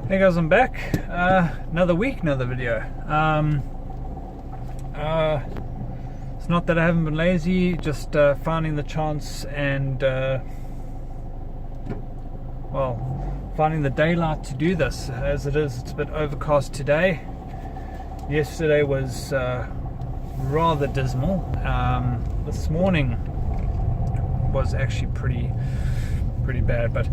Hey guys, I'm back. Another week, another video. It's not that I haven't been lazy, just finding the chance and finding the daylight to do this. As it is, it's a bit overcast today. Yesterday was rather dismal. This morning was actually pretty bad, but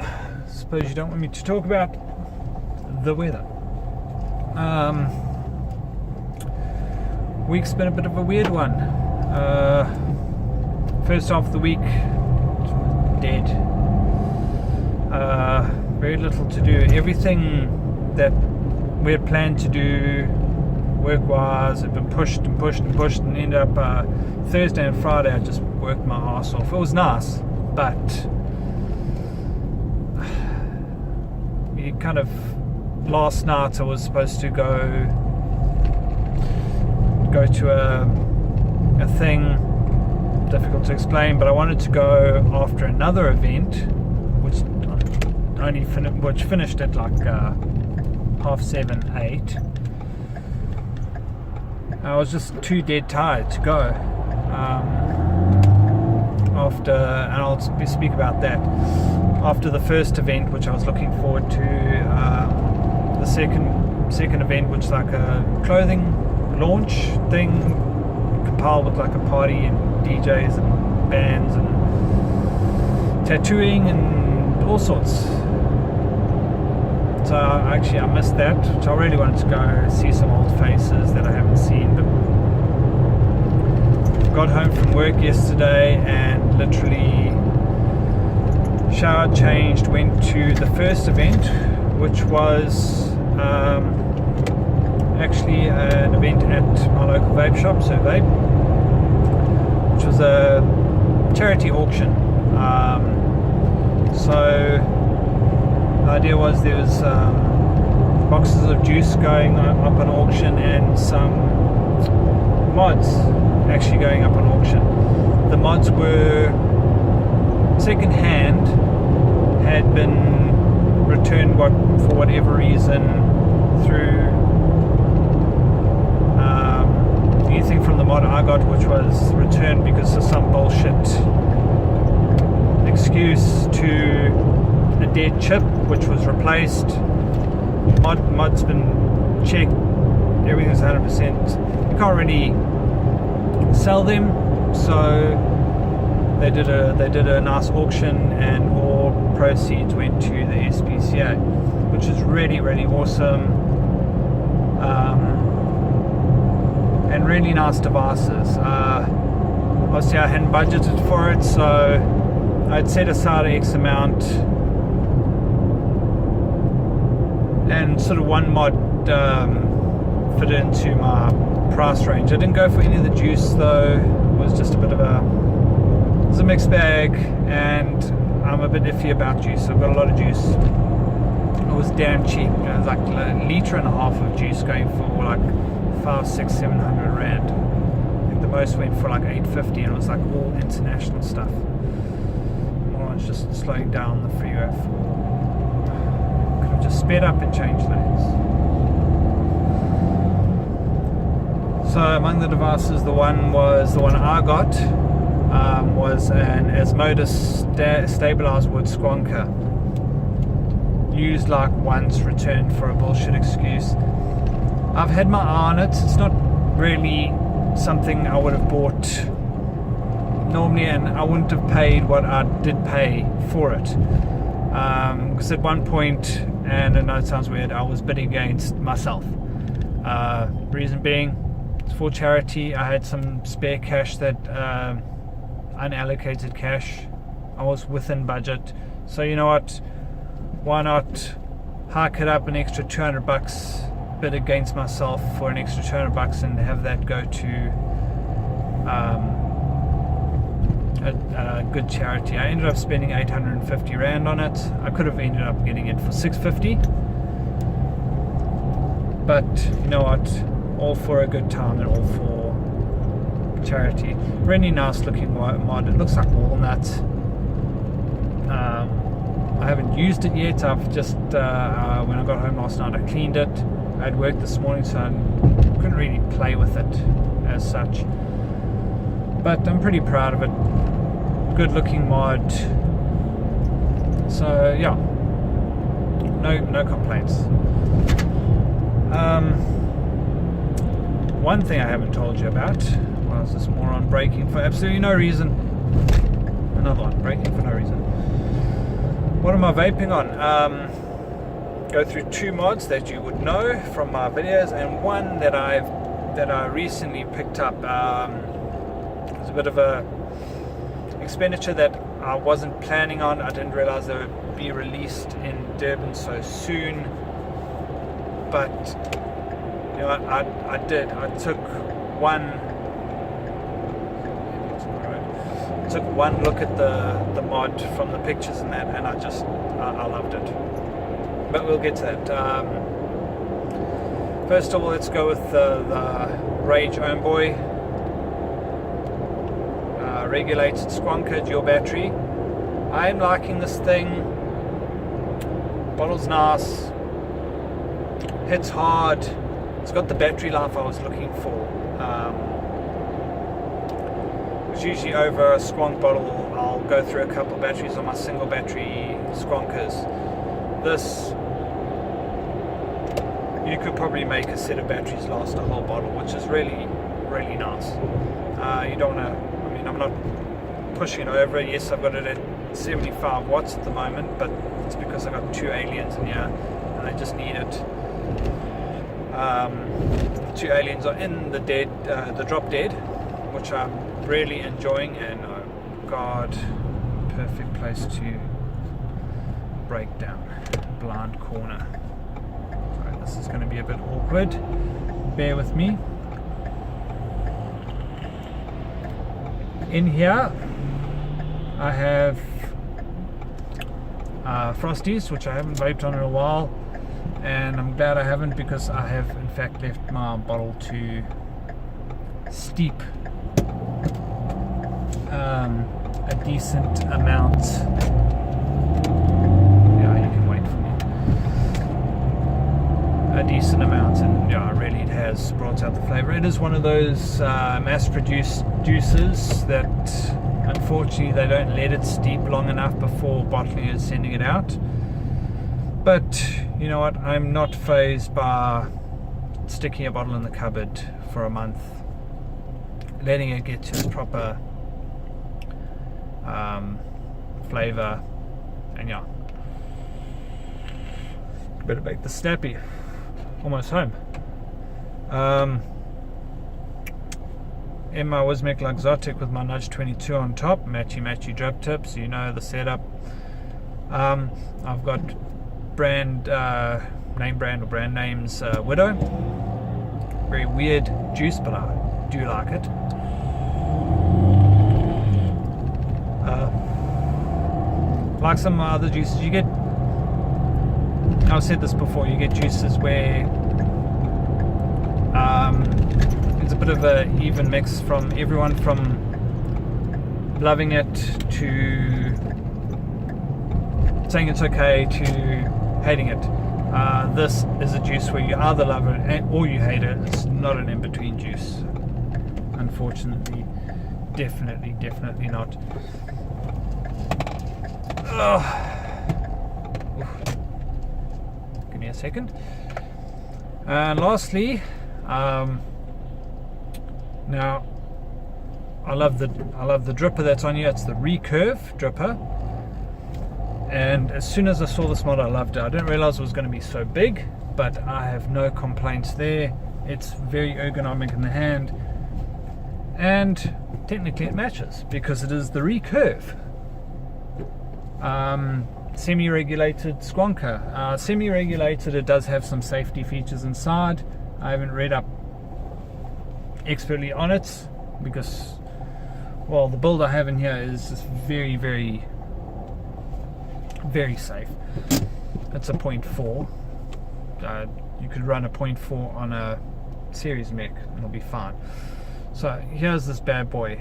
I suppose you don't want me to talk about the weather. Week's been a bit of a weird one. First half of the week, dead. Very little to do. Everything that we had planned to do work-wise had been pushed and ended up Thursday and Friday I just worked my ass off. It was nice, but kind of last night I was supposed to go to a thing, difficult to explain, but I wanted to go after another event which finished at like 7:30, 8. I was just too dead tired to go after, and I'll speak about that after the first event, which I was looking forward to. The second event, which is like a clothing launch thing, compiled with like a party and DJs and bands and tattooing and all sorts. So I missed that, which I really wanted to go see some old faces that I haven't seen. But got home from work yesterday and literally showered, changed, went to the first event, which was actually an event at my local vape shop, So Vape, which was a charity auction. So the idea was there was boxes of juice going up on auction and some mods actually going up on auction. The mods were second hand, had been returned for whatever reason through anything from the mod I got, which was returned because of some bullshit excuse, to a dead chip, which was replaced. Mod's been checked, everything's 100%. You can't really sell them, so they did a nice auction, and all proceeds went to the SPCA, which is really awesome, and really nice devices. Obviously I hadn't budgeted for it, so I'd set aside X amount, and sort of one mod fit into my price range. I didn't go for any of the juice though. It was just a bit of it's a mixed bag, and I'm a bit iffy about juice. I've got a lot of juice. It was damn cheap. It was like a litre and a half of juice going for like 500, 600, 700 rand. I think the most went for like 850, and it was like all international stuff. I was just slowing down the freeway could have just sped up and changed lanes. So among the devices, the one I got was an Asmodus stabilized wood Squonker, used like once, returned for a bullshit excuse. I've had my eye on it. It's not really something I would have bought normally, and I wouldn't have paid what I did pay for it, because at one point, and I know it sounds weird, I was bidding against myself. Reason being, it's for charity. I had some spare cash, that unallocated cash. I was within budget, so you know what, why not hike it up an extra $200, bid against myself for an extra $200 and have that go to a good charity. I ended up spending 850 rand on it. I could have ended up getting it for 650, but you know what, all for a good time and all for charity. Really nice looking mod. It looks like walnut. I haven't used it yet. I've just when I got home last night, I cleaned it. I had work this morning, so I couldn't really play with it as such. But I'm pretty proud of it. Good looking mod. So yeah, no complaints. One thing I haven't told you about. Why is this moron braking for absolutely no reason? Another one, braking for no reason. What am I vaping on? Go through two mods that you would know from my videos, and one that I recently picked up. It's a bit of a expenditure that I wasn't planning on. I didn't realize they would be released in Durban so soon, but you know, I did. I took one look at the mod from the pictures and that, and I loved it. But we'll get to that. First of all, let's go with the Rage Homeboy regulated Squonker dual battery. I'm liking this thing. Bottle's nice, hits hard, it's got the battery life I was looking for. Which usually over a Squonk bottle I'll go through a couple of batteries on my single battery Squonkers. This, you could probably make a set of batteries last a whole bottle, which is really, really nice. You don't want to, I mean, I'm not pushing it over. Yes, I've got it at 75 watts at the moment, but it's because I've got two aliens in here and I just need it. Two aliens are in the drop dead, which I'm really enjoying, and oh god, perfect place to break down. Blind corner. Right, this is going to be a bit awkward, bear with me. In here I have Frosties, which I haven't vaped on in a while, and I'm glad I haven't, because I have in fact left my bottle to steep a decent amount. Yeah, you can wait for me. A decent amount, and yeah, really it has brought out the flavor. It is one of those mass-produced juices that unfortunately they don't let it steep long enough before bottling it and sending it out. But you know what, I'm not fazed by sticking a bottle in the cupboard for a month, letting it get to its proper flavor, and yeah, better make the snappy. Almost home. In my Wismec Luxotic with my Nudge 22 on top, matchy drop tips, you know the setup. I've got brand names Widow. Very weird juice, but I do like it. Like some other juices, you get, I've said this before, you get juices where it's a bit of an even mix from everyone from loving it to saying it's okay to hating it. This is a juice where you either love it or you hate it. It's not an in-between juice, unfortunately. Definitely not. Give me a second. And lastly, now I love the dripper that's on here. It's the Recurve dripper, and as soon as I saw this mod I loved it. I didn't realize it was going to be so big, but I have no complaints there. It's very ergonomic in the hand, and technically it matches because it is the Recurve. Semi-regulated Squonker. Semi-regulated, it does have some safety features inside. I haven't read up expertly on it because, well, the build I have in here is just very safe. It's a 0.4. You could run a 0.4 on a series mech and it'll be fine. So here's this bad boy.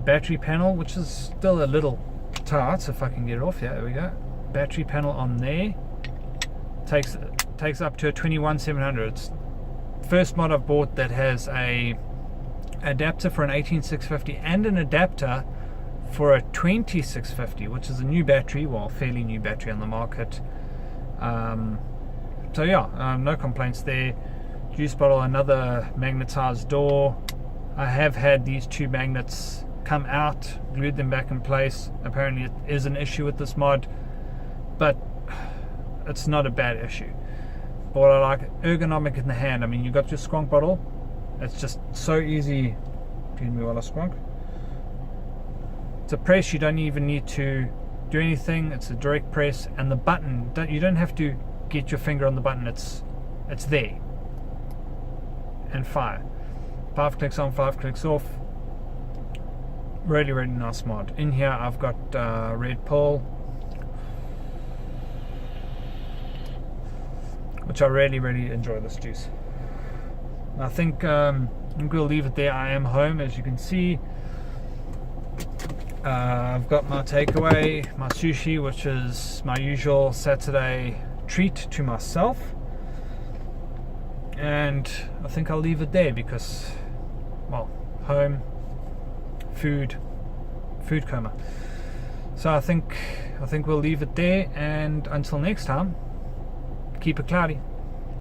Battery panel, which is still a little tight, if I can get it off. Yeah, there we go. battery panel on there takes up to a 21700. It's first mod I've bought that has a adapter for an 18650 and an adapter for a 20650, which is a new battery, well, fairly new battery on the market. So yeah, no complaints there. Juice bottle, another magnetized door. I have had these two magnets come out, glued them back in place. Apparently it is an issue with this mod, but it's not a bad issue. But what I like, ergonomic in the hand. I mean, you got your squonk bottle, it's just so easy. Excuse me while I squonk. It's a press, you don't even need to do anything. It's a direct press, and the button, you don't have to get your finger on the button. It's there, and fire. 5 clicks on, 5 clicks off. Really, really nice mod. In here I've got Red Pearl, which I really, really enjoy this juice. I think we'll leave it there. I am home, as you can see. I've got my takeaway, my sushi, which is my usual Saturday treat to myself, and I think I'll leave it there because, well, home, food coma. So I think we'll leave it there, and until next time, keep it cloudy.